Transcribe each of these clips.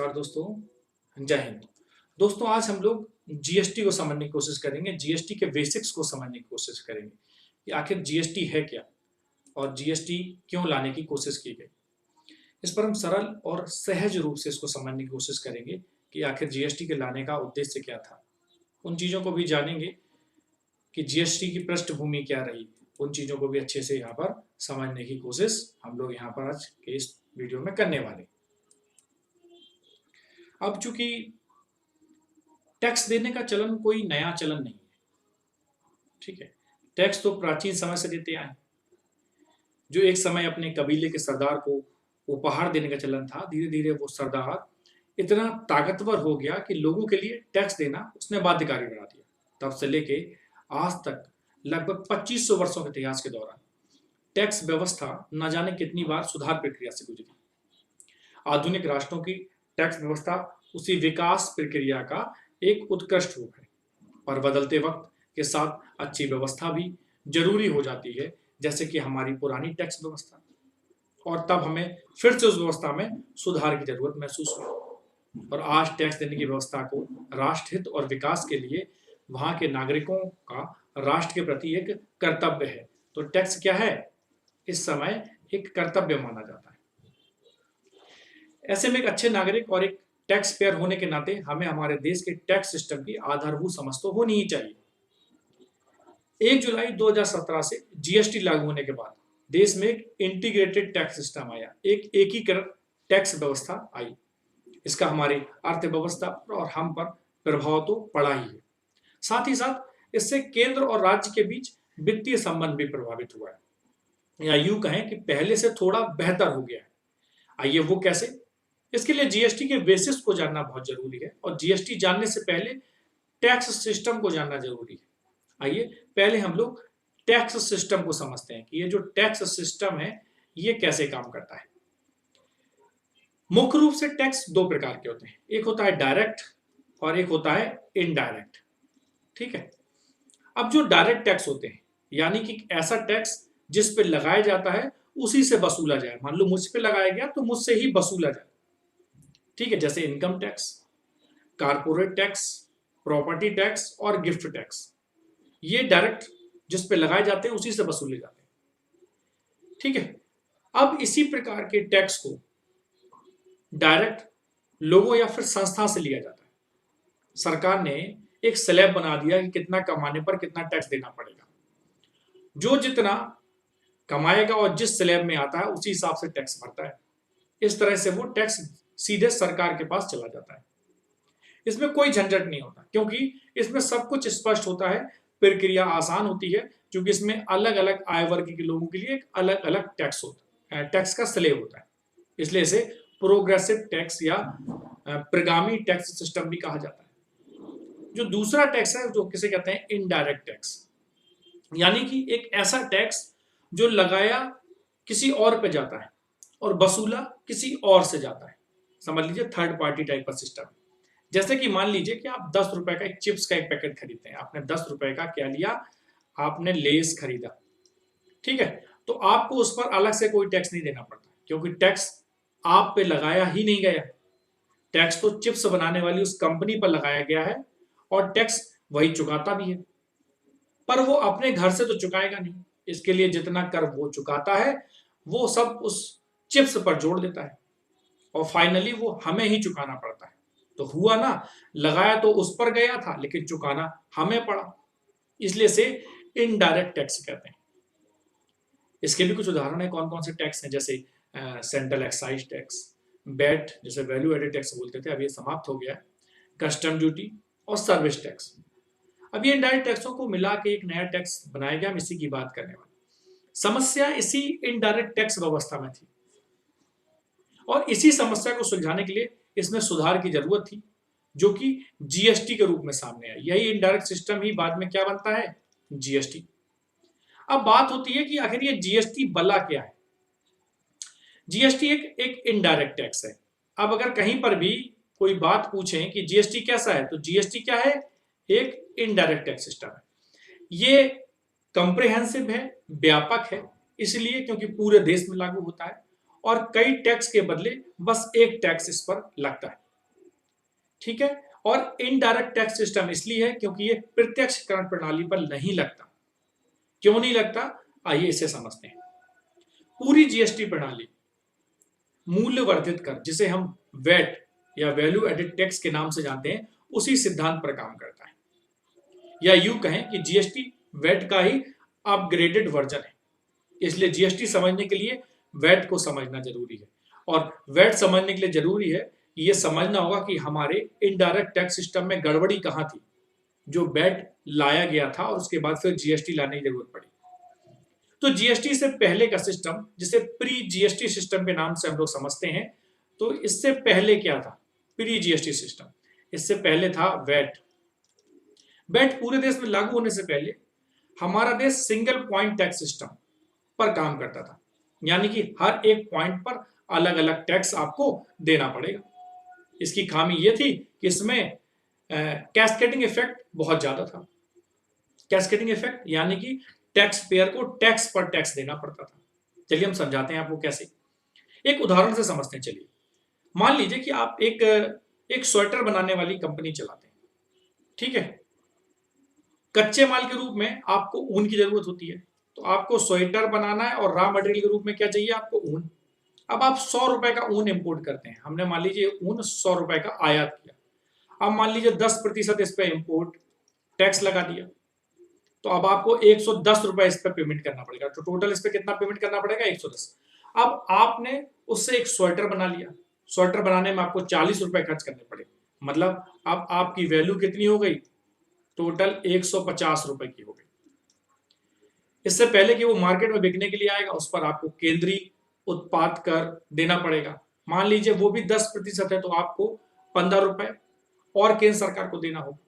नमस्कार दोस्तों, जय हिंद। दोस्तों आज हम लोग जीएसटी को समझने की कोशिश करेंगे, जीएसटी के बेसिक्स को समझने की कोशिश करेंगे कि आखिर जीएसटी है क्या और जीएसटी क्यों लाने की कोशिश की गई। इस पर हम सरल और सहज रूप से इसको समझने की कोशिश करेंगे कि आखिर जीएसटी के लाने का उद्देश्य क्या था। उन चीज़ों को भी जानेंगे कि जीएसटी की पृष्ठभूमि क्या रही, उन चीज़ों को भी अच्छे से यहाँ पर समझने की कोशिश हम लोग यहाँ पर आज के इस वीडियो में करने वाले। अब चूंकि टैक्स देने का चलन कोई नया चलन नहीं है, ठीक है। टैक्स तो प्राचीन समय से देते आए। जो एक समय अपने कबीले के सरदार को उपहार देने का चलन था, धीरे धीरे वो सरदार इतना ताकतवर हो गया कि लोगों के लिए टैक्स देना उसने बाध्यकारी बना दिया। तब से लेके आज तक लगभग 2500 वर्षों के इतिहास के दौरान टैक्स व्यवस्था न जाने कितनी बार सुधार प्रक्रिया से गुजरी। आधुनिक राष्ट्रों की टैक्स व्यवस्था उसी विकास प्रक्रिया का एक उत्कृष्ट रूप है, और बदलते वक्त के साथ अच्छी व्यवस्था भी जरूरी हो जाती है, जैसे कि हमारी पुरानी टैक्स व्यवस्था। और तब हमें फिर से उस व्यवस्था में सुधार की जरूरत महसूस हुई, और आज टैक्स देने की व्यवस्था को राष्ट्रहित और विकास के लिए वहां के नागरिकों का राष्ट्र के प्रति एक कर्तव्य है। तो टैक्स क्या है? इस समय एक कर्तव्य माना जाता है। ऐसे में एक अच्छे नागरिक और एक टैक्स पेयर होने के नाते हमें हमारे देश के टैक्स सिस्टम की आधारभूत समझ तो होनी ही चाहिए। 1 जुलाई 2017 से जीएसटी लागू होने के बाद देश में एक इंटीग्रेटेड टैक्स सिस्टम आया, एक एकीकृत टैक्स व्यवस्था आई। इसका हमारी अर्थव्यवस्था और हम पर प्रभाव तो पड़ा ही है। साथ ही साथ इससे केंद्र और राज्य के बीच वित्तीय संबंध भी प्रभावित हुआ है, या यूं कहें कि पहले से थोड़ा बेहतर हो गया है। आइए वो कैसे, इसके लिए जीएसटी के बेसिस को जानना बहुत जरूरी है, और जीएसटी जानने से पहले टैक्स सिस्टम को जानना जरूरी है। आइए पहले हम लोग टैक्स सिस्टम को समझते हैं कि ये जो टैक्स सिस्टम है ये कैसे काम करता है। मुख्य रूप से टैक्स दो प्रकार के होते हैं, एक होता है डायरेक्ट और एक होता है इनडायरेक्ट, ठीक है। अब जो डायरेक्ट टैक्स होते हैं, यानी कि ऐसा टैक्स जिस पे लगाया जाता है उसी से वसूला जाए। मान लो मुझ पे लगाया गया तो मुझसे ही वसूला जाए, ठीक है। जैसे income tax, corporate tax, property tax और गिफ्ट टैक्स, ये डायरेक्ट जिस पे लगाए जाते हैं उसी से वसूले जाते हैं, ठीक है। अब इसी प्रकार के टैक्स को डायरेक्ट लोगों या फिर संस्था से लिया जाता है। सरकार ने एक स्लैब बना दिया कि कितना कमाने पर कितना टैक्स देना पड़ेगा। जो जितना कमाएगा और जिस स्लैब में आता है उसी हिसाब से टैक्स भरता है। इस तरह से वो टैक्स सीधे सरकार के पास चला जाता है। इसमें कोई झंझट नहीं होता, क्योंकि इसमें सब कुछ स्पष्ट होता है, प्रक्रिया आसान होती है, क्योंकि इसमें अलग अलग आय वर्ग के लोगों के लिए एक अलग अलग टैक्स होता है, टैक्स का स्लैब होता है। इसलिए इसे प्रोग्रेसिव टैक्स या प्रगामी टैक्स सिस्टम भी कहा जाता है। जो दूसरा टैक्स है जो किसे कहते हैं इनडायरेक्ट टैक्स, यानी कि एक ऐसा टैक्स जो लगाया किसी और पे जाता है और वसूला किसी और से जाता है। समझ लीजिए थर्ड पार्टी टाइप का सिस्टम। जैसे कि मान लीजिए कि आप 10 रुपए का एक चिप्स का एक पैकेट खरीदते हैं। आपने 10 रुपए का क्या लिया, आपने लेस खरीदा, ठीक है। तो आपको उस पर अलग से कोई टैक्स नहीं देना पड़ता, क्योंकि टैक्स आप पे लगाया ही नहीं गया। टैक्स तो चिप्स बनाने वाली उस कंपनी पर लगाया गया है, और टैक्स वही चुकाता भी है, पर वो अपने घर से तो चुकाएगा नहीं। इसके लिए जितना कर वो चुकाता है वो सब उस चिप्स पर जोड़ देता है, और फाइनली वो हमें ही चुकाना पड़ता है। तो हुआ ना, लगाया तो उस पर गया था लेकिन चुकाना हमें पड़ा। इसलिए से इनडायरेक्ट टैक्स कहते हैं। इसके भी कुछ उदाहरण है कौन कौन से टैक्स हैं, जैसे सेंट्रल एक्साइज टैक्स, वैट जैसे वैल्यू एडेड टैक्स बोलते थे, अब ये समाप्त हो गया है, कस्टम ड्यूटी और सर्विस टैक्स। अब ये इनडायरेक्ट टैक्सों को मिला के एक नया टैक्स बनाया गया। हम इसी की बात करने वाले। समस्या इसी इनडायरेक्ट टैक्स व्यवस्था में थी, और इसी समस्या को सुलझाने के लिए इसमें सुधार की जरूरत थी, जो कि जीएसटी के रूप में सामने आई। यही इनडायरेक्ट सिस्टम ही बाद में क्या बनता है, जीएसटी। अब बात होती है कि आखिर ये जीएसटी बला क्या है। जीएसटी एक इनडायरेक्ट टैक्स है। अब अगर कहीं पर भी कोई बात पूछें कि जीएसटी कैसा है, तो जीएसटी क्या है, एक इनडायरेक्ट टैक्स सिस्टम है। ये कंप्रिहेंसिव है, व्यापक है, इसलिए क्योंकि पूरे देश में लागू होता है, और कई टैक्स के बदले बस एक टैक्स इस पर लगता है। ठीक है। और इनडायरेक्ट टैक्स सिस्टम इसलिए है क्योंकि ये प्रत्यक्ष कर प्रणाली पर नहीं लगता। क्यों नहीं लगता, आइए इसे समझते हैं। पूरी जीएसटी प्रणाली मूल्य वर्धित कर, जिसे हम वैट या वैल्यू एडेड टैक्स के नाम से जानते हैं, उसी सिद्धांत पर काम करता है। या यूं कहें कि जीएसटी वैट का ही अपग्रेडेड वर्जन है। इसलिए जीएसटी समझने के लिए वैट को समझना जरूरी है। और वैट समझने के लिए जरूरी है कि ये समझना होगा कि हमारे इनडायरेक्ट टैक्स सिस्टम में गड़बड़ी कहां थी, जो वैट लाया गया था और उसके बाद फिर जीएसटी लाने की जरूरत पड़ी। तो जीएसटी से पहले का सिस्टम, जिसे प्री जीएसटी सिस्टम के नाम से हम लोग समझते हैं, तो इससे पहले क्या था? प्री जीएसटी सिस्टम, इससे पहले था वैट। वैट पूरे देश में लागू होने से पहले हमारा देश सिंगल पॉइंट टैक्स सिस्टम पर काम करता था, यानी कि हर एक पॉइंट पर अलग अलग टैक्स आपको देना पड़ेगा। इसकी खामी यह थी कि इसमें कैस्केडिंग इफेक्ट बहुत ज्यादा था। कैस्केडिंग इफेक्ट यानी कि टैक्स पेयर को टैक्स पर टैक्स देना पड़ता था। चलिए हम समझाते हैं आपको कैसे। एक उदाहरण से समझते हैं। चलिए मान लीजिए कि आप एक स्वेटर बनाने वाली कंपनी चलाते हैं, ठीक है। कच्चे माल के रूप में आपको ऊन की जरूरत होती है, तो आपको स्वेटर बनाना है और रॉ मटेरियल के रूप में क्या चाहिए आपको? ऊन। अब आप 100 रुपए का ऊन इंपोर्ट करते हैं। हमने मान लीजिए ऊन 100 रुपए का आयात किया। अब मान लीजिए 10% इस पर इंपोर्ट टैक्स लगा दिया, तो अब आपको 110 रुपए इस पर पेमेंट करना पड़ेगा। तो टोटल इस पर कितना पेमेंट करना पड़ेगा? 110। अब आपने उससे एक स्वेटर बना लिया। स्वेटर बनाने में आपको 40 रुपए खर्च करने पड़े, मतलब अब आपकी वैल्यू कितनी हो गई? टोटल 150 रुपए की हो गई। इससे पहले कि वो मार्केट में बिकने के लिए आएगा, उस पर आपको केंद्रीय उत्पाद कर देना पड़ेगा। मान लीजिए वो भी 10% है, तो आपको 15 रुपए और केंद्र सरकार को देना होगा।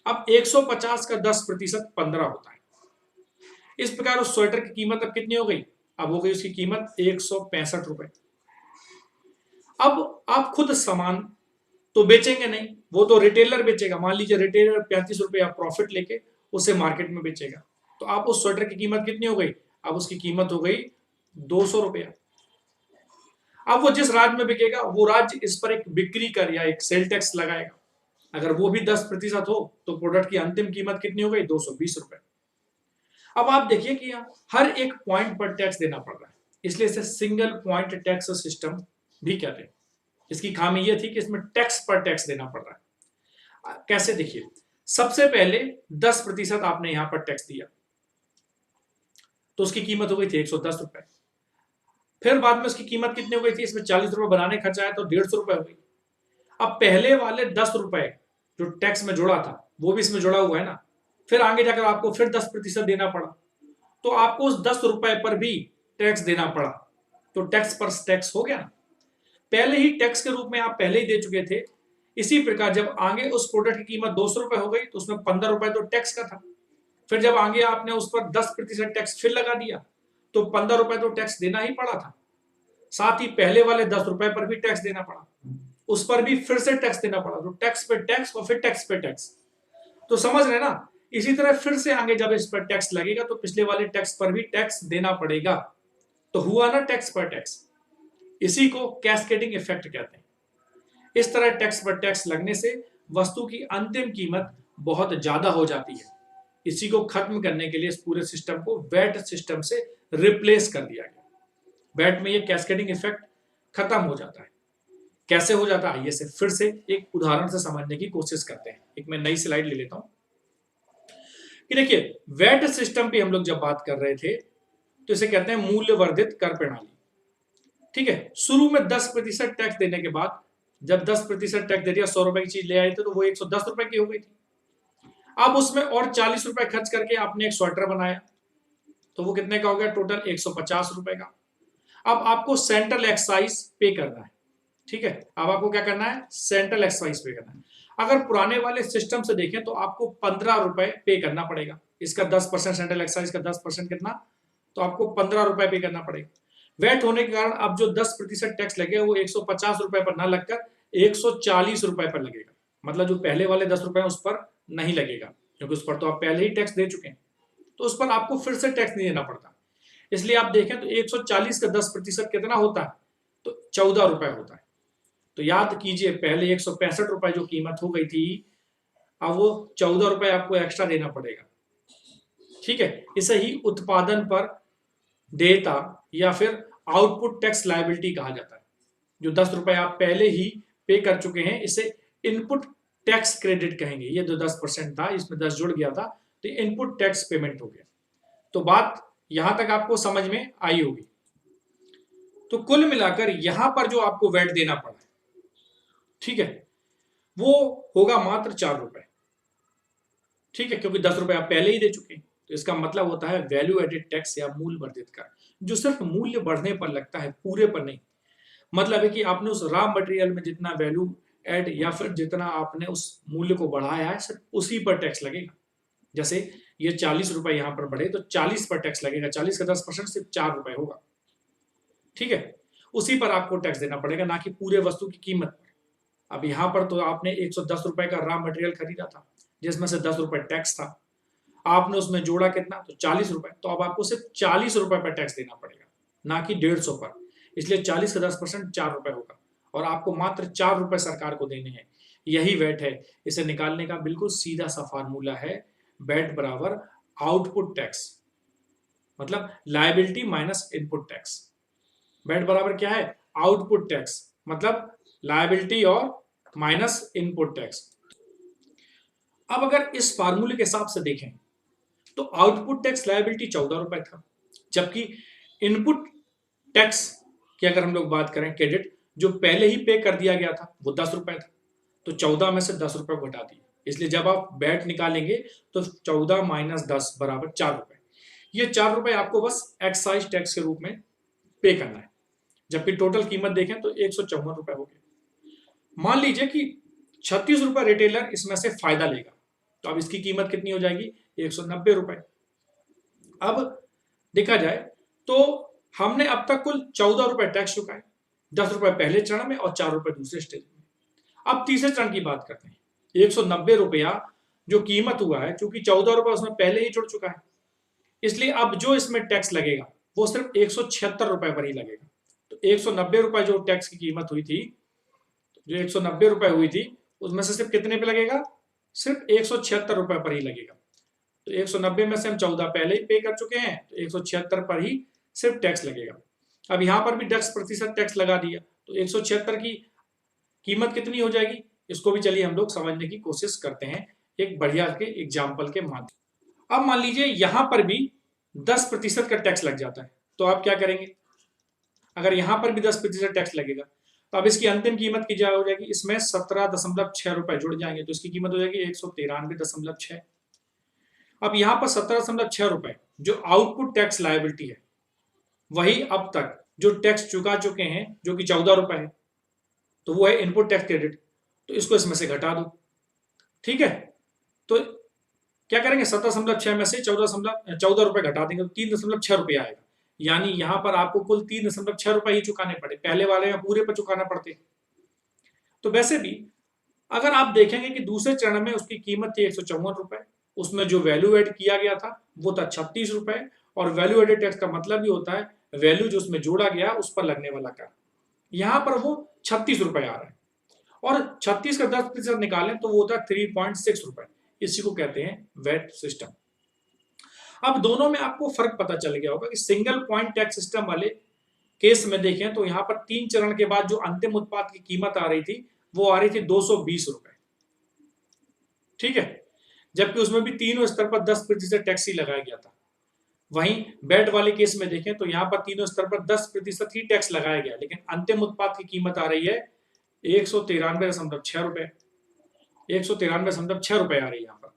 अब 150 का 10% 15 होता है। इस प्रकार उस स्वेटर की कीमत अब कितनी हो गई? अब हो गई उसकी कीमत 165 रुपए। अब आप खुद सामान तो बेचेंगे नहीं, वो तो रिटेलर बेचेगा। मान लीजिए रिटेलर 35 रुपए प्रॉफिट लेके उसे मार्केट में बेचेगा, तो आप उस स्वेटर की कीमत कितनी हो गई? अब उसकी कीमत हो गई 200 रुपया। अब वो जिस राज्य में बिकेगा, वो राज्य इस पर एक बिक्री कर या एक सेल टैक्स लगाएगा। अगर वो भी 10% हो, तो प्रोडक्ट की अंतिम कीमत कितनी हो गई? 220 रुपए। अब आप देखिए कि हर एक पॉइंट पर टैक्स देना पड़ रहा है, इसलिए इसे सिंगल पॉइंट टैक्स सिस्टम भी कहते हैं। इसकी खामी यह थी कि इसमें टैक्स पर टैक्स देना पड़ रहा है। कैसे? देखिए, सबसे पहले 10% आपने यहां पर टैक्स दिया, तो उसकी कीमत हो गई थी 110 रुपए। फिर बाद में उसकी कीमत कितनी हो गई थी? इसमें 40 रुपए बनाने खर्चा आया, तो 150 रुपए हो गई। अब पहले वाले 10 रुपए जो टैक्स में जुड़ा था, वो भी इसमें जुड़ा हुआ है ना। फिर आगे जाकर आपको फिर 10% देना पड़ा, तो आपको उस 10 रुपए पर भी टैक्स देना पड़ा। तो टैक्स पर टैक्स हो गया ना। पहले ही टैक्स के रूप में आप पहले ही दे चुके थे। इसी प्रकार जब आगे उस प्रोडक्ट की कीमत 200 रुपए हो गई, तो उसमें 15 रुपए तो टैक्स का था। फिर जब आगे आपने उस पर 10% टैक्स फिर लगा दिया, तो 15 रुपए तो टैक्स देना ही पड़ा था। साथ ही पहले वाले 10 रुपए पर भी टैक्स देना पड़ा, उस पर भी फिर से टैक्स देना पड़ा। तो टैक्स पे टैक्स और फिर टैक्स पे टैक्स। तो समझ रहे ना। इसी तरह फिर से आगे जब इस पर टैक्स लगेगा, तो पिछले वाले टैक्स पर भी टैक्स देना पड़ेगा। तो हुआ ना टैक्स पर टैक्स। इसी को कैस्केडिंग इफेक्ट कहते हैं। इस तरह टैक्स पर टैक्स लगने से वस्तु की अंतिम कीमत बहुत ज्यादा हो जाती है। इसी को खत्म करने के लिए इस पूरे सिस्टम को वैट सिस्टम से रिप्लेस कर दिया गया। वैट में ये कैस्केडिंग इफेक्ट खत्म हो जाता है। कैसे हो जाता है, आइए से फिर से एक उदाहरण से समझने की कोशिश करते हैं। एक मैं नई स्लाइड ले लेता हूं कि देखिए, वैट सिस्टम पे हम लोग जब बात कर रहे थे, तो इसे कहते हैं मूल्य वर्धित कर प्रणाली। ठीक है। शुरू में 10% टैक्स देने के बाद, जब 10% टैक्स दे दिया, 100 रुपए की चीज ले आए थे, तो वो 110 रुपए की हो गई थी। अब उसमें और 40 रुपए खर्च करके आपने एक स्वेटर बनाया, तो वो कितने का हो गया? टोटल 150 रुपए का। अब आपको सेंट्रल एक्साइज पे करना है। ठीक है। अब आपको क्या करना है? सेंट्रल एक्साइज पे करना है। अगर पुराने वाले सिस्टम से देखें, तो आपको 15 रुपए पे करना पड़ेगा। इसका 10% सेंट्रल एक्साइज का 10% कितना? तो आपको 15 रुपए पे करना पड़ेगा। वैट होने के कारण अब जो 10% टैक्स लगेगा, वो 150 रुपए पर ना लगकर 140 रुपए पर लगेगा। मतलब जो पहले वाले 10 रुपए उस पर नहीं लगेगा, क्योंकि उस पर तो आप पहले ही टैक्स दे चुके हैं, तो उस पर आपको फिर से टैक्स नहीं देना पड़ता। इसलिए आप देखें तो 140 का 10% कितना होता है? तो 14 रुपए होता है। तो याद कीजिए पहले 165 रुपए जो कीमत हो गई थी, अब वो 14 रुपए आपको एक्स्ट्रा देना पड़ेगा। ठीक है, इसे ही उत्पादन पर देयता या फिर आउटपुट टैक्स लायबिलिटी कहा जाता है। जो 10 रुपए आप पहले ही पे कर चुके हैं, इसे इनपुट टैक्स क्रेडिट कहेंगे। ये जो 10% था, इसमें 10 जुड़ गया था, तो इनपुट टैक्स पेमेंट हो गया। तो बात यहां तक आपको समझ में आई होगी। तो कुल मिलाकर यहां पर जो आपको वैट देना पड़ा है, ठीक है, वो होगा मात्र 4 रुपए। ठीक है, क्योंकि 10 रुपए आप पहले ही दे चुके हैं। तो इसका मतलब होता है वैल्यू एडेड टैक्स या मूल्य वर्धित कर, जो सिर्फ मूल्य बढ़ने पर लगता है, पूरे पर नहीं। मतलब है कि आपने उस रॉ मटेरियल में जितना वैल्यू एड या फिर जितना आपने उस मूल्य को बढ़ाया है, सिर्फ उसी पर टैक्स लगेगा। जैसे ये 40 रुपए यहां पर बढ़े तो 40 पर टैक्स लगेगा। 40 का 10% सिर्फ 4 रुपए होगा। ठीक है, उसी पर आपको टैक्स देना पड़ेगा, ना कि पूरे वस्तु की कीमत पर। अब यहां पर तो आपने 110 रुपए का रॉ मटेरियल खरीदा था, जिसमें से 10 रुपए टैक्स था। आपने उसमें जोड़ा कितना, तो 40 रुपए। तो अब आपको सिर्फ 40 रुपए पर टैक्स देना पड़ेगा, ना कि 150 पर। इसलिए 40 का 10% 4 रुपए होगा, और आपको मात्र 4 रुपए सरकार को देने हैं। यही वैट है। इसे निकालने का बिल्कुल सीधा सा फार्मूला है, वैट बराबर आउटपुट टैक्स, मतलब liability minus input tax. VAT बराबर क्या है, आउटपुट टैक्स, मतलब लायबिलिटी और माइनस इनपुट टैक्स। अब अगर इस फार्मूले के हिसाब से देखें तो आउटपुट टैक्स लायबिलिटी 14 रुपए था, जबकि इनपुट टैक्स की अगर हम लोग बात करें क्रेडिट, जो पहले ही पे कर दिया गया था, वो 10 रुपए था। तो 14 में से 10 रुपए घटा दिए। इसलिए जब आप वैट निकालेंगे तो 14 माइनस 10 बराबर 4 रुपए। ये 4 रुपए आपको बस एक्साइज टैक्स के रूप में पे करना है, जबकि टोटल कीमत देखें तो 154 रुपए हो गए। मान लीजिए कि 36 रुपए रिटेलर इसमें से फायदा लेगा, तो अब इसकी कीमत कितनी हो जाएगी, 190 रुपए। अब देखा जाए तो हमने अब तक कुल 14 रुपए टैक्स चुकाए, 10 रुपए पहले चरण में और 4 रुपए दूसरे स्टेज में। अब तीसरे चरण की बात करते हैं। 190 रुपया जो कीमत हुआ है, चूंकि 14 रुपए उसमें पहले ही जुड़ चुका है, इसलिए अब जो इसमें टैक्स लगेगा वो सिर्फ 176 रुपए पर ही लगेगा। तो 190 रुपए जो टैक्स की कीमत हुई थी, जो 190 रुपए हुई थी, उसमें से सिर्फ कितने पे लगेगा, सिर्फ 176 रुपए पर ही लगेगा। तो 190 में से हम 14 पहले ही पे कर चुके हैं, तो 176 पर ही सिर्फ टैक्स लगेगा। अब यहां पर भी 10% टैक्स लगा दिया, तो 176 की कीमत कितनी हो जाएगी, इसको भी चलिए हम लोग समझने की कोशिश करते हैं एक बढ़िया के एग्जाम्पल के माध्यम। अब मान लीजिए यहां पर भी 10% का टैक्स लग जाता है, तो आप क्या करेंगे, अगर यहां पर भी 10% टैक्स लगेगा, तो अब इसकी अंतिम कीमत की क्या हो जाएगी, इसमें 17.6 रुपए जुड़ जाएंगे, तो इसकी कीमत हो जाएगी 193.6। अब यहां पर 17.6 रुपए जो आउटपुट टैक्स लायबिलिटी है, वही अब तक जो टैक्स चुका चुके हैं, जो कि 14 रुपए है, तो वो है इनपुट टैक्स क्रेडिट। तो इसको इसमें से घटा दो। ठीक है, तो क्या करेंगे, 17.6 में से 14 रुपए घटा देंगे, तो 3.6 रुपये आएगा। यानी यहां पर आपको कुल 3.6 रुपए ही चुकाने पड़े, पहले वाले में पूरे पर चुकाना पड़ते। तो वैसे भी अगर आप देखेंगे कि दूसरे चरण में उसकी कीमत थी 154 रुपए, उसमें जो वैल्यू एड किया गया था वो था 36 रुपए, और वैल्यू एडेड टैक्स का मतलब भी होता है वैल्यू जो उसमें जोड़ा गया उस पर लगने वाला कर। यहां पर वो 36 रुपए आ रहा है, और 36 का 10% निकालें तो वो होता है 3.6 रुपए। इसी को कहते हैं वैट सिस्टम। अब दोनों में आपको फर्क पता चल गया होगा कि सिंगल पॉइंट टैक्स सिस्टम वाले केस में देखें तो यहां पर 3 चरण के बाद जो अंतिम उत्पाद की कीमत आ रही थी, वो आ रही थी 220 रुपए। ठीक है, जबकि उसमें भी तीनों स्तर पर 10% टैक्स ही लगाया गया था। वहीं वैट वाले केस में देखें तो यहां पर तीनों स्तर पर 10% ही टैक्स लगाया गया, लेकिन अंतिम उत्पाद की कीमत आ रही है 193.6 रुपए। 193.6 रुपए आ रही है यहां पर।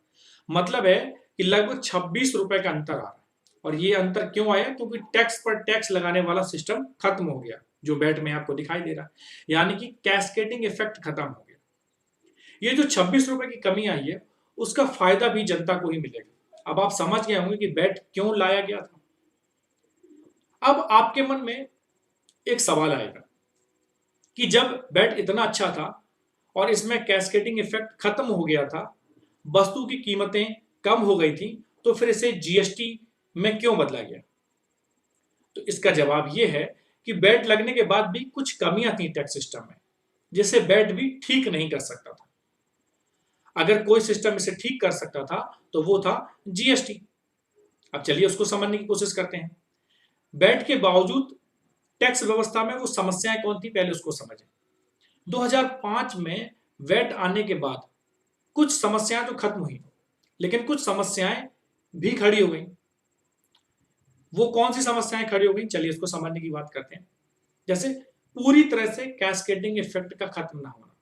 मतलब है कि लगभग 26 रुपए का अंतर आ रहा है। और ये अंतर क्यों आया, क्योंकि टैक्स पर टैक्स लगाने वाला सिस्टम खत्म हो गया, जो वैट में आपको दिखाई दे रहा है, यानी कि कैस्केडिंग इफेक्ट खत्म हो गया। ये जो 26 रुपए की कमी आई है, उसका फायदा भी जनता को ही मिलेगा। अब आप समझ गए होंगे कि वैट क्यों लाया गया था। अब आपके मन में एक सवाल आएगा कि जब वैट इतना अच्छा था और इसमें कैस्केडिंग इफेक्ट खत्म हो गया था, वस्तु की कीमतें कम हो गई थी, तो फिर इसे जीएसटी में क्यों बदला गया। तो इसका जवाब यह है कि वैट लगने के बाद भी कुछ कमियां थी टैक्स सिस्टम में। जिसे वैट भी ठीक नहीं कर सकता था। अगर कोई सिस्टम इसे ठीक कर सकता था तो वो था जीएसटी। अब चलिए उसको समझने की कोशिश करते हैं। वैट के बावजूद टैक्स व्यवस्था में वो समस्याएं कौन थी, पहले उसको समझें। 2005 में वैट आने के बाद कुछ समस्याएं तो खत्म हुई, लेकिन कुछ समस्याएं भी खड़ी हो गई। वो कौन सी समस्याएं खड़ी हो गई, चलिए इसको समझने की बात करते हैं। जैसे पूरी तरह से कैस्केडिंग इफेक्ट का खत्म ना होना।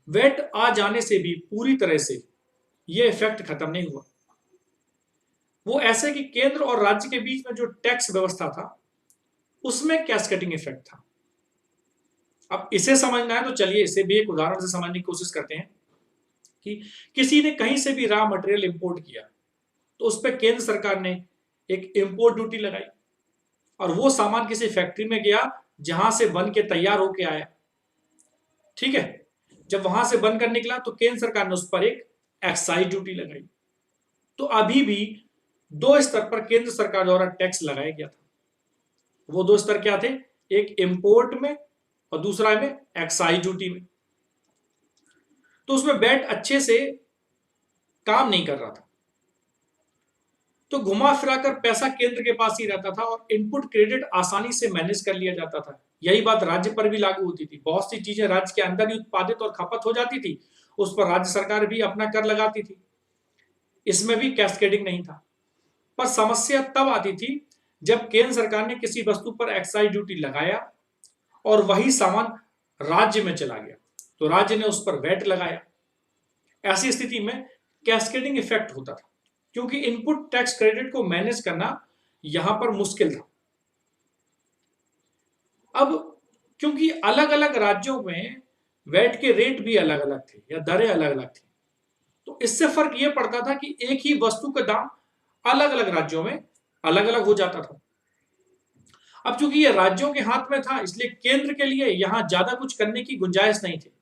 वैट आ जाने से भी पूरी तरह से ये इफेक्ट खत्म नहीं हुआ। वो ऐसे कि केंद्र और राज्य के बीच में जो टैक्स व्यवस्था था उसमें कैस्केडिंग इफेक्ट था। अब इसे समझना है तो चलिए इसे भी एक उदाहरण से समझने की कोशिश करते हैं कि किसी ने कहीं से भी रॉ मटेरियल इंपोर्ट किया तो उस पर केंद्र सरकार ने एक इंपोर्ट ड्यूटी लगाई, और वो सामान किसी फैक्ट्री में गया जहां से बन के तैयार होके आया। ठीक है, जब वहां से बनकर निकला तो केंद्र सरकार ने उस पर एक एक्साइज ड्यूटी लगाई। तो अभी भी दो स्तर पर केंद्र सरकार द्वारा टैक्स लगाया गया था। वो दो स्तर क्या थे, एक इंपोर्ट में और दूसरा में एक्साइज ड्यूटी में। तो उसमें वैट अच्छे से काम नहीं कर रहा था, तो घुमा फिराकर पैसा केंद्र के पास ही रहता था और इनपुट क्रेडिट आसानी से मैनेज कर लिया जाता था। यही बात राज्य पर भी लागू होती थी। बहुत सी चीजें राज्य के अंदर ही उत्पादित और खपत हो जाती थी, उस पर राज्य सरकार भी अपना कर लगाती थी। इसमें भी कैस्केडिंग नहीं था। पर समस्या तब आती थी जब केंद्र सरकार ने किसी वस्तु पर एक्साइज ड्यूटी लगाया और वही सामान राज्य में चला गया, तो राज्य ने उस पर वैट लगाया। ऐसी स्थिति में कैस्केडिंग इफेक्ट होता था, क्योंकि इनपुट टैक्स क्रेडिट को मैनेज करना यहां पर मुश्किल था। अब क्योंकि अलग अलग राज्यों में वैट के रेट भी अलग अलग थे या दरें अलग अलग थी, तो इससे फर्क यह पड़ता था कि एक ही वस्तु का दाम अलग अलग राज्यों में अलग अलग हो जाता था। अब चूंकि ये राज्यों के हाथ में था, इसलिए केंद्र के लिए यहां ज्यादा कुछ करने की गुंजाइश नहीं थी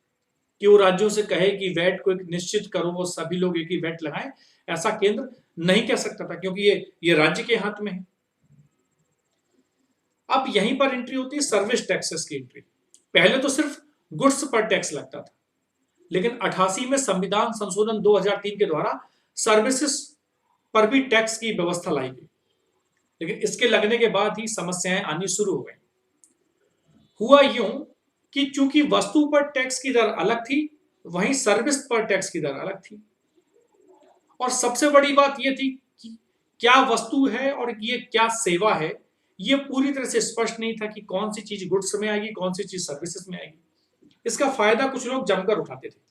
कि वो राज्यों से कहे कि वैट को एक निश्चित करो और सभी लोग एक ही वैट लगाएं। ऐसा केंद्र नहीं कह सकता था, क्योंकि ये राज्य के हाथ में है। अब यहीं पर एंट्री होती है सर्विस टैक्सेस की एंट्री। पहले तो सिर्फ गुड्स पर टैक्स लगता था, लेकिन 88 में संविधान संशोधन 2003 के द्वारा सर्विसेज पर भी टैक्स की व्यवस्था लाई गई। लेकिन इसके लगने के बाद ही समस्याएं आनी शुरू हो गई। हुआ यूं कि चूंकि वस्तु पर टैक्स की दर अलग थी, वहीं सर्विस पर टैक्स की दर अलग थी। और सबसे बड़ी बात यह थी कि क्या वस्तु है और ये क्या सेवा है, ये पूरी तरह से स्पष्ट नहीं था कि कौन सी चीज गुड्स में आएगी, कौन सी चीज सर्विसेज में आएगी। इसका फायदा कुछ लोग जमकर उठाते थे।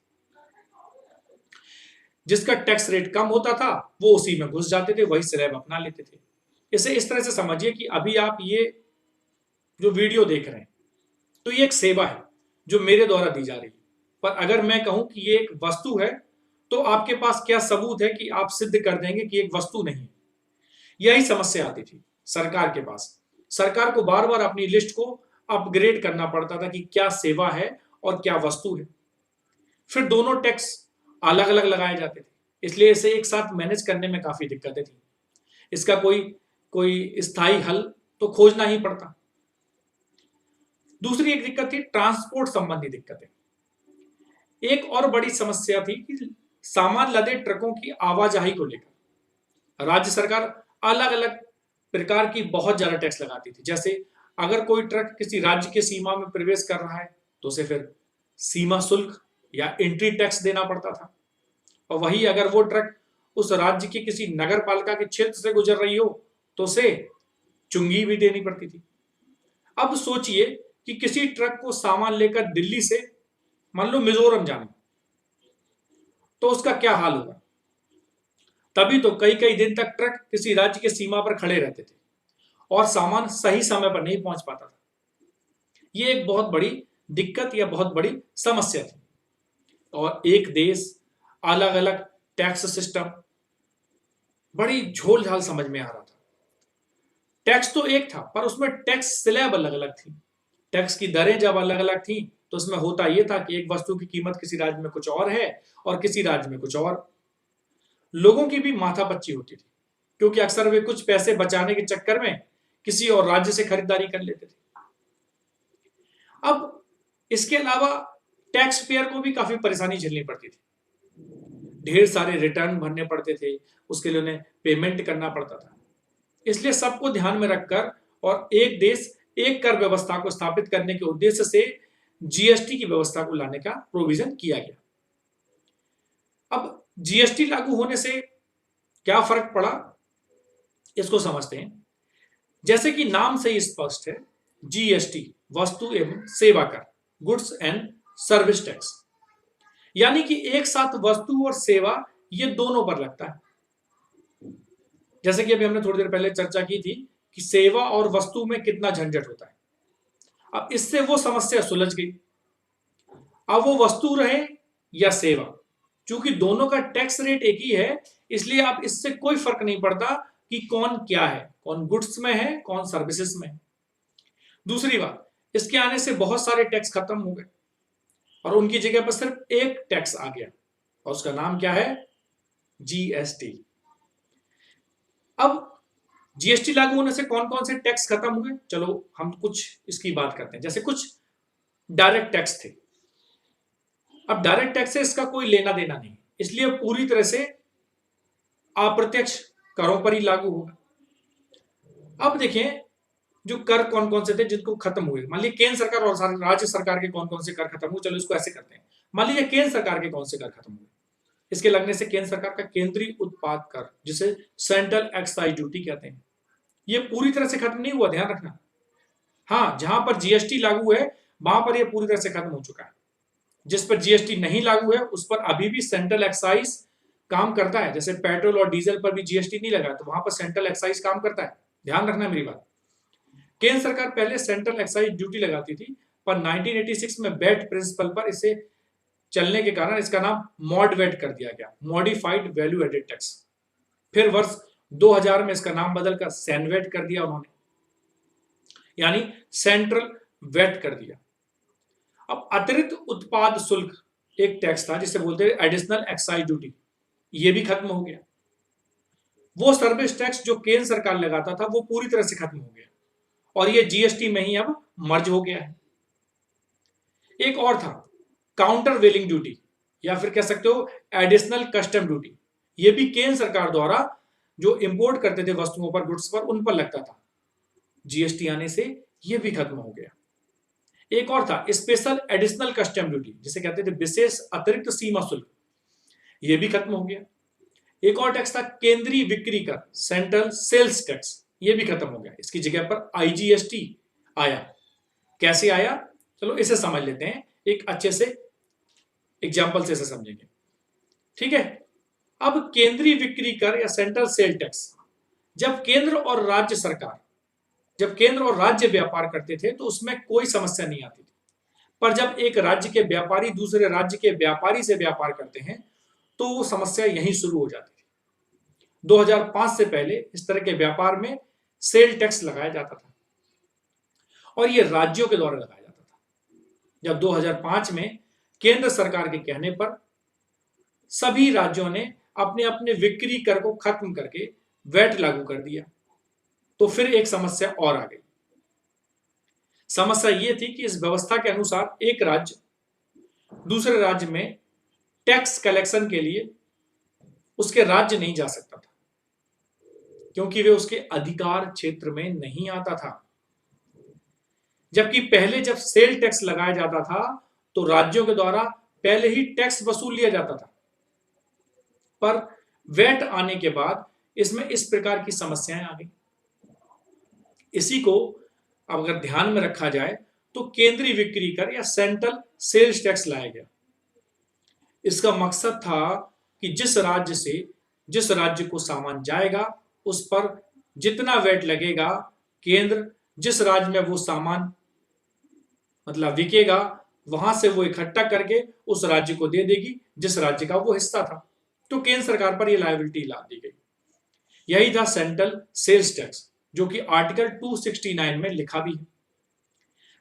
जिसका टैक्स रेट कम होता था वो उसी में घुस जाते थे, वही स्लैब अपना लेते थे। इसे इस तरह से समझिए कि अभी आप ये जो वीडियो देख रहे हैं, तो ये एक सेवा है जो मेरे द्वारा दी जा रही है। पर अगर मैं कहूं कि ये एक वस्तु है, तो आपके पास क्या सबूत है कि आप सिद्ध कर देंगे कि एक वस्तु नहीं? यही समस्या आती थी सरकार के पास। सरकार को बार बार अपनी लिस्ट को अपग्रेड करना पड़ता था कि क्या सेवा है और क्या वस्तु है। फिर दोनों टैक्स अलग अलग लगाए जाते थे, इसलिए इसे एक साथ मैनेज करने में काफी दिक्कतें थी। इसका कोई कोई स्थायी हल तो खोजना ही पड़ता। दूसरी एक दिक्कत थी ट्रांसपोर्ट संबंधी दिक्कतें। एक और बड़ी समस्या थी कि सामान लदे ट्रकों की आवाजाही को लेकर राज्य सरकार अलग अलग प्रकार की बहुत ज्यादा टैक्स लगाती थी। जैसे अगर कोई ट्रक किसी राज्य के सीमा में प्रवेश कर रहा है तो उसे फिर सीमा शुल्क या एंट्री टैक्स देना पड़ता था, और वही अगर वो ट्रक उस राज्य की किसी नगर पालिका के क्षेत्र से गुजर रही हो तो उसे चुंगी भी देनी पड़ती थी। अब सोचिए कि किसी ट्रक को सामान लेकर दिल्ली से मान लो मिजोरम जाना, तो उसका क्या हाल होगा। तभी तो कई कई दिन तक ट्रक किसी राज्य के सीमा पर खड़े रहते थे और सामान सही समय पर नहीं पहुंच पाता था। यह एक बहुत बड़ी दिक्कत या बहुत बड़ी समस्या थी। और एक देश, अलग अलग टैक्स सिस्टम, बड़ी झोल झाल समझ में आ रहा था। टैक्स तो एक था, पर उसमें टैक्स स्लैब अलग अलग थी। टैक्स की दरें जब अलग अलग थी तो उसमें होता यह था कि एक वस्तु की कीमत किसी राज्य में कुछ और है और किसी राज्य में कुछ और। लोगों की भी माथापच्ची होती थी, क्योंकि अक्सर वे कुछ पैसे बचाने के चक्कर में किसी और राज्य से खरीदारी कर लेते थे। अब इसके अलावा टैक्स पेयर को भी काफी परेशानी झेलनी पड़ती थी, ढेर सारे रिटर्न भरने पड़ते थे, उसके लिए उन्हें पेमेंट करना पड़ता था। इसलिए सबको ध्यान में रखकर और एक देश एक कर व्यवस्था को स्थापित करने के उद्देश्य से जीएसटी की व्यवस्था को लाने का प्रोविजन किया गया। अब जीएसटी लागू होने से क्या फर्क पड़ा, इसको समझते हैं। जैसे कि नाम से ही स्पष्ट है, जीएसटी वस्तु एवं सेवा कर, गुड्स एंड सर्विस टैक्स, यानी कि एक साथ वस्तु और सेवा ये दोनों पर लगता है। जैसे कि अभी हमने थोड़ी देर पहले चर्चा की थी कि सेवा और वस्तु में कितना झंझट होता है। अब इससे वो समस्या सुलझ गई। अब वो वस्तु रहे या सेवा, चूंकि दोनों का टैक्स रेट एक ही है, इसलिए अब इससे कोई फर्क नहीं पड़ता कि कौन क्या है, कौन गुड्स में है, कौन सर्विसेज में है। दूसरी बात, इसके आने से बहुत सारे टैक्स खत्म हो गए और उनकी जगह पर सिर्फ एक टैक्स आ गया और उसका नाम क्या है, जीएसटी। अब जीएसटी लागू होने से कौन कौन से टैक्स खत्म हुए, चलो हम कुछ इसकी बात करते हैं। जैसे कुछ डायरेक्ट टैक्स थे, अब डायरेक्ट टैक्स से इसका कोई लेना देना नहीं, इसलिए पूरी तरह से अप्रत्यक्ष करों पर ही लागू होगा। अब देखें जो कर कौन कौन से थे जिनको खत्म हुए। मान लीजिए केंद्र सरकार और राज्य सरकार के कौन कौन से कर खत्म हुए, चलो इसको ऐसे करते हैं। मान लीजिए केंद्र सरकार के कौन से कर खत्म हुए, इसके लगने से केंद्र सरकार का केंद्रीय उत्पाद कर, जिसे सेंट्रल एक्साइज ड्यूटी कहते हैं, ये पूरी तरह से खत्म नहीं हुआ, ध्यान रखना। हाँ, जहां पर जीएसटी लागू है वहां पर यह पूरी तरह से खत्म हो चुका है। जिस पर जीएसटी नहीं लागू है उस पर अभी भी सेंट्रल एक्साइज काम करता है। जैसे पेट्रोल और डीजल पर भी जीएसटी नहीं लगा तो वहां पर सेंट्रल एक्साइज काम करता है, ध्यान रखना मेरी बात। केंद्र सरकार पहले सेंट्रल एक्साइज ड्यूटी लगाती थी, पर 1986 में वेट प्रिंसिपल पर इसे चलने के कारण इसका नाम मॉड वेट कर दिया गया, मॉडिफाइड वैल्यू एडेड टैक्स। फिर वर्ष 2000 में इसका नाम बदलकर सैनवेट कर दिया उन्होंने, यानी सेंट्रल वेट कर दिया। अब अतिरिक्त उत्पाद शुल्क एक टैक्स था जिसे बोलते हैं एडिशनल एक्साइज ड्यूटी, ये भी खत्म हो गया। वो सर्विस टैक्स जो केंद्र सरकार लगाता था वो पूरी तरह से खत्म हो गया और ये जीएसटी में ही अब मर्ज हो गया है। एक और था काउंटर वेलिंग ड्यूटी, या फिर कह सकते हो एडिशनल कस्टम ड्यूटी। ये भी केंद्र सरकार द्वारा जो इंपोर्ट करते थे वस्तुओं पर, गुड्स पर, उन पर लगता था। जीएसटी आने से ये भी खत्म हो गया। एक और था स्पेशल एडिशनल कस्टम ड्यूटी, जिसे कहते थे विशेष अतिरिक्त सीमा शुल्क, ये भी खत्म हो गया। एक और टैक्स था केंद्रीय बिक्री कर, सेंट्रल सेल्स टैक्स, ये भी खत्म हो गया। इसकी जगह पर आईजीएसटी आया। कैसे आया, चलो इसे समझ लेते हैं, एक अच्छे से एग्जाम्पल से इसे समझेंगे, ठीक है। अब केंद्रीय बिक्री कर या सेंट्रल सेल टैक्स, जब केंद्र और राज्य व्यापार करते थे तो उसमें कोई समस्या नहीं आती थी, पर जब एक राज्य के व्यापारी दूसरे राज्य के व्यापारी से व्यापार करते हैं तो वो समस्या यहीं शुरू हो जाती थी। 2005 से पहले इस तरह के व्यापार में सेल टैक्स लगाया जाता था और ये राज्यों के द्वारा लगाया जाता था। जब 2005 में केंद्र सरकार के कहने पर सभी राज्यों ने अपने अपने बिक्री कर को खत्म करके वैट लागू कर दिया, तो फिर एक समस्या और आ गई। समस्या यह थी कि इस व्यवस्था के अनुसार एक राज्य दूसरे राज्य में टैक्स कलेक्शन के लिए उसके राज्य नहीं जा सकता था, क्योंकि वे उसके अधिकार क्षेत्र में नहीं आता था। जबकि पहले जब सेल टैक्स लगाया जाता था तो राज्यों के द्वारा पहले ही टैक्स वसूल लिया जाता था, पर वैट आने के बाद इसमें इस प्रकार की समस्याएं आ गई। इसी को अगर ध्यान में रखा जाए तो केंद्रीय बिक्री कर या सेंट्रल सेल्स टैक्स लाया गया। इसका मकसद था कि जिस राज्य को सामान जाएगा उस पर जितना वैट लगेगा, केंद्र जिस राज्य में वो सामान मतलब बिकेगा वहां से वो इकट्ठा करके उस राज्य को दे देगी जिस राज्य का वो हिस्सा था। तो केंद्र सरकार पर यह लायबिलिटी ला दी गई। यही था सेंट्रल सेल्स टैक्स, जो कि आर्टिकल 269 में लिखा भी है।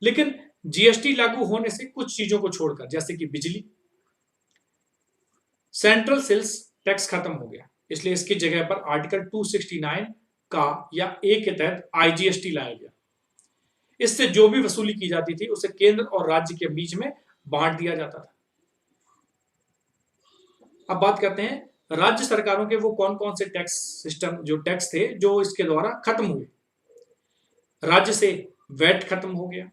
लेकिन जीएसटी लागू होने से कुछ चीजों को छोड़कर, जैसे कि बिजली, सेंट्रल सेल्स टैक्स खत्म हो गया, इसलिए इसकी जगह पर आर्टिकल 269 का या ए के तहत आईजीएसटी लाया गया। इससे जो भी वसूली की जाती थी उसे केंद्र और राज्य के बीच में बांट दिया जाता था। अब बात करते हैं राज्य सरकारों के वो कौन कौन से टैक्स सिस्टम, जो टैक्स थे जो इसके द्वारा खत्म हुए। राज्य से वैट खत्म हो गया,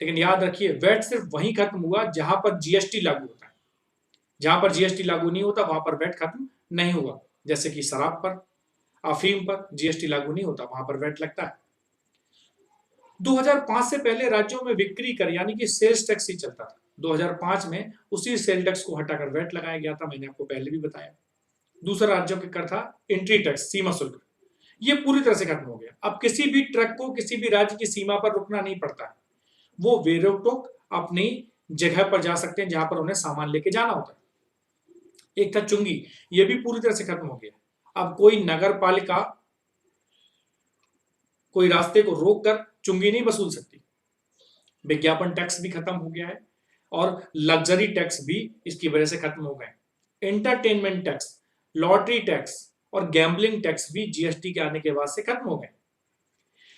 लेकिन याद रखिए वैट सिर्फ वहीं खत्म हुआ जहां पर जीएसटी लागू होता है। जहां पर जीएसटी लागू नहीं होता वहां पर वैट खत्म नहीं हुआ। जैसे कि शराब पर, अफीम पर जीएसटी लागू नहीं होता, वहां पर वैट लगता है। 2005 से पहले राज्यों में बिक्री कर यानी कि सेल्स टैक्स ही चलता था। 2005 में उसी सेल टैक्स को हटाकर वैट लगाया गया था, मैंने आपको पहले भी बताया। दूसरा राज्यों के कर था एंट्री टैक्स, सीमा शुल्क। ये पूरी तरह से खत्म हो गया। अब किसी भी ट्रक को किसी भी राज्य की सीमा पर रुकना नहीं पड़ता है। वो बेरोक अपनी जगह पर जा सकते हैं जहां पर उन्हें सामान लेके जाना होता है। एक था चुंगी, ये भी पूरी तरह से खत्म हो गया। अब कोई नगर पालिका कोई रास्ते को रोककर चुंगी नहीं वसूल सकती। विज्ञापन टैक्स भी खत्म हो गया है और लग्जरी टैक्स भी इसकी वजह से खत्म हो गए। एंटरटेनमेंट टैक्स, लॉटरी टैक्स और गैम्बलिंग टैक्स भी जीएसटी के आने के बाद से खत्म हो गए।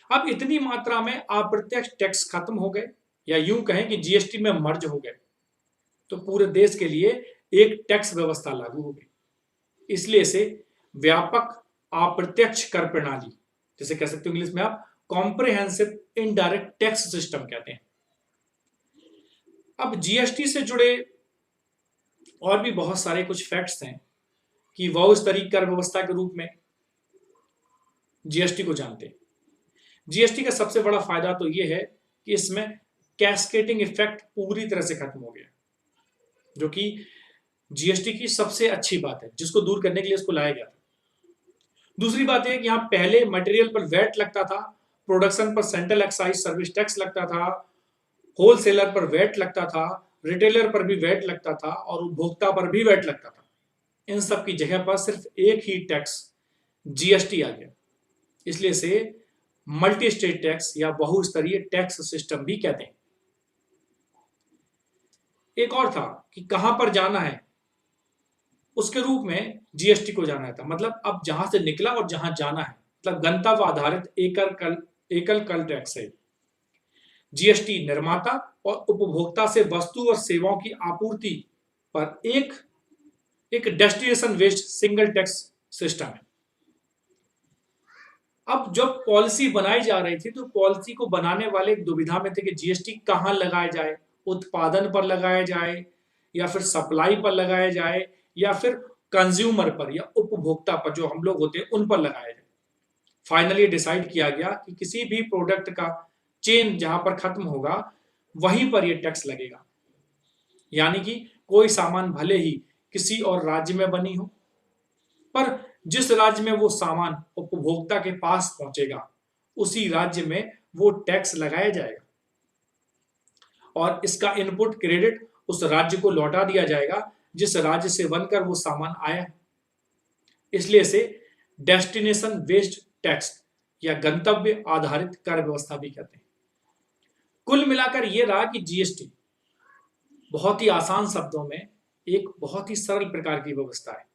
अब इतनी मात्रा में अप्रत्यक्ष टैक्स खत्म हो गए, या यूं कहें कि जीएसटी में मर्ज हो गए, तो पूरे देश के लिए एक टैक्स व्यवस्था लागू हो गई। इसलिए इसे व्यापक अप्रत्यक्ष कर प्रणाली, जैसे कह सकते हो इंग्लिश में आप कॉम्प्रिहेंसिव इनडायरेक्ट टैक्स सिस्टम कहते हैं। अब जीएसटी से जुड़े और भी बहुत सारे कुछ फैक्ट्स हैं कि वह उस तरीके कर व्यवस्था के रूप में जीएसटी को जानते हैं। जीएसटी का सबसे बड़ा फायदा तो यह है कि इसमें कैस्केडिंग इफेक्ट पूरी तरह से खत्म हो गया, जो कि जीएसटी की सबसे अच्छी बात है, जिसको दूर करने के लिए इसको लाया गया था। दूसरी बात यह कि यहां पहले मटेरियल पर वैट लगता था, प्रोडक्शन पर सेंट्रल एक्साइज सर्विस टैक्स लगता था, होलसेलर पर वैट लगता था, रिटेलर पर भी वैट लगता था और उपभोक्ता पर भी वैट लगता था। इन सब की जगह पर सिर्फ एक ही टैक्स जीएसटी आ गया। इसलिए इसे मल्टी स्टेट टैक्स या बहुस्तरीय टैक्स सिस्टम भी कहते हैं। एक और था कि कहां पर जाना है, उसके रूप में जीएसटी को जाना था। मतलब अब जहां से निकला और जहां जाना है, मतलब गंतव्य आधारित एकल कल टैक्स है। जीएसटी निर्माता और उपभोक्ता से वस्तु और सेवाओं की आपूर्ति पर एक destination based single tax system है। अब जब पॉलिसी बनाई जा रही थी तो पॉलिसी को बनाने वाले एक दुविधा में थे कि जीएसटी कहां लगाया जाए, उत्पादन पर लगाया जाए या फिर सप्लाई पर लगाया जाए या फिर कंज्यूमर पर या उपभोक्ता पर, जो हम लोग होते हैं उन पर लगाया जाए। फाइनली डिसाइड किया गया कि किसी भी प्रोडक्ट का चेन जहां पर खत्म होगा वहीं पर यह टैक्स लगेगा। यानी कि कोई सामान भले ही किसी और राज्य में बनी हो, पर जिस राज्य में वो सामान उपभोक्ता के पास पहुंचेगा उसी राज्य में वो टैक्स लगाया जाएगा और इसका इनपुट क्रेडिट उस राज्य को लौटा दिया जाएगा जिस राज्य से बनकर वो सामान आया। इसलिए इसे डेस्टिनेशन बेस्ड टैक्स या गंतव्य आधारित कर व्यवस्था भी कहते हैं। कुल मिलाकर यह रहा कि जीएसटी बहुत ही आसान शब्दों में एक बहुत ही सरल प्रकार की व्यवस्था है,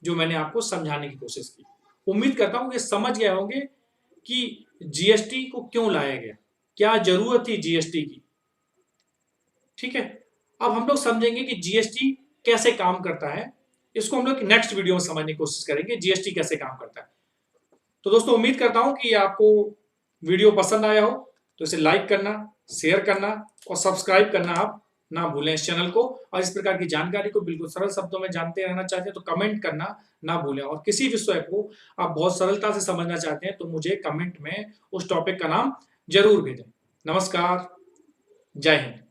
जो मैंने आपको समझाने की कोशिश की। उम्मीद करता हूं कि समझ गए होंगे कि जीएसटी को क्यों लाया गया, क्या जरूरत थी जीएसटी की। ठीक है, अब हम लोग समझेंगे कि जीएसटी कैसे काम करता है। इसको हम लोग नेक्स्ट वीडियो में समझने की कोशिश करेंगे, जीएसटी कैसे काम करता है। तो दोस्तों उम्मीद करता हूं कि आपको वीडियो पसंद आया हो, तो इसे लाइक करना, शेयर करना और सब्सक्राइब करना आप ना भूलें इस चैनल को। और इस प्रकार की जानकारी को बिल्कुल सरल शब्दों में जानते रहना चाहते हैं तो कमेंट करना ना भूलें। और किसी विषय को आप बहुत सरलता से समझना चाहते हैं तो मुझे कमेंट में उस टॉपिक का नाम जरूर भेजें। नमस्कार, जय हिंद।